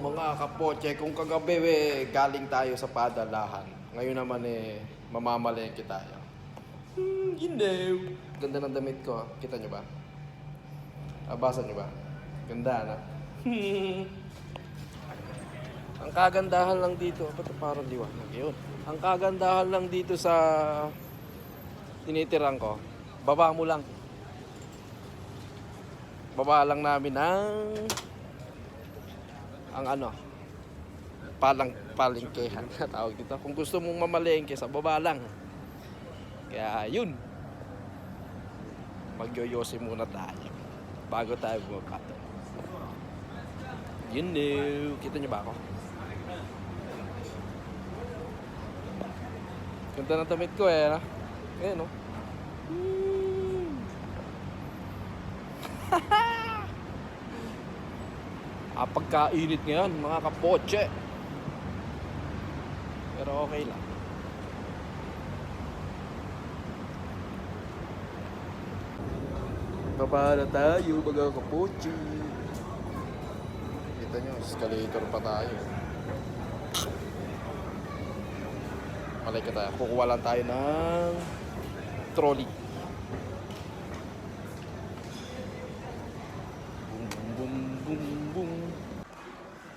mga kapoche, kung kagabi galing tayo sa padalahan. Ngayon naman mamamalengke tayo. Hindi. Ganda ng damit ko. Kita nyo ba? Abasa nyo ba? Ganda na. Ang kagandahan lang dito, ba't parang liwanag yun? Ang kagandahan lang dito sa tinitirang ko, baba mo lang. Baba lang namin ang palengkehan tawag dito. Kung gusto mong mamalengke, sa baba lang. Kaya yun, magyoyosi muna tayo bago tayo bumapato. Yun kita nyo ba ako? Ganda ng damit ko no? Ayan no? Pagkainit ngayon mga kapoche, pero okay lang. Baba na tayo mga kapoche. Kita nyo, escalator pa tayo. Malay ka tayo, kukuha lang tayo ng trolley.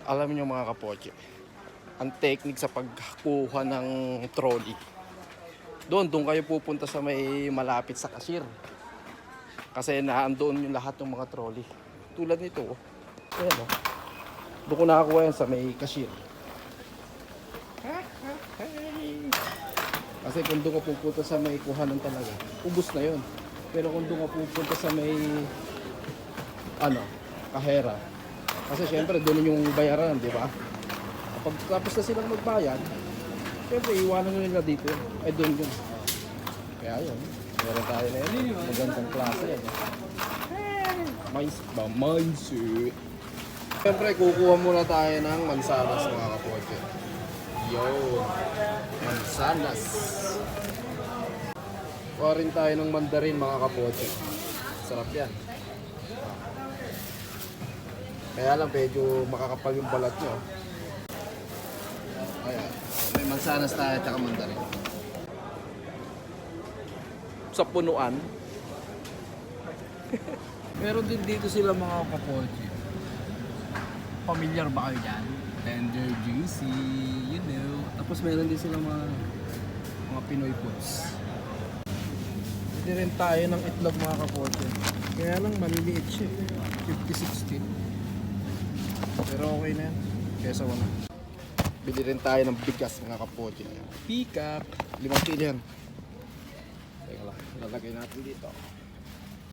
Alam niyo mga kapoche, ang technique sa pagkuha ng trolley, doon kayo pupunta sa may malapit sa cashier. Kasi naandoon yung lahat ng mga trolley. Tulad nito, ayan o. Doon ko nakakuha yan sa may cashier. Kasi kung doon ka pupunta sa may kuhanan talaga, ubos na yun. Pero kung doon ka pupunta sa may kahera, kasi syempre doon yung bayaran, di ba? Kapag tapos na silang magbayad, syempre iwanan nila dito. Doon yun. Kaya yun, meron tayo na yun. Magandang klase yan. Mindset. Syempre kukuha muna tayo ng mansanas mga kapoche. Yo, mansanas. Kuha rin tayo ng mandarin mga kapoche. Sarap yan. Kaya lang medyo makakapal yung balat nyo. Ayan. May mansanas tayo at saka mandarin. Sa punuan. Meron din dito sila mga kapoche. Familiar ba kayo dyan? Tender, juicy, you know. Tapos meron din sila mga Pinoy foods. Pwede rin tayo ng itlog mga kapoche. Kaya lang maliliit siya. 50-60. Pero okay na yan. Kesa wala. Bili rin tayo ng bigas mga kapoche. Pick up. 5 kilo yan. Teka lang. Lalagay natin dito.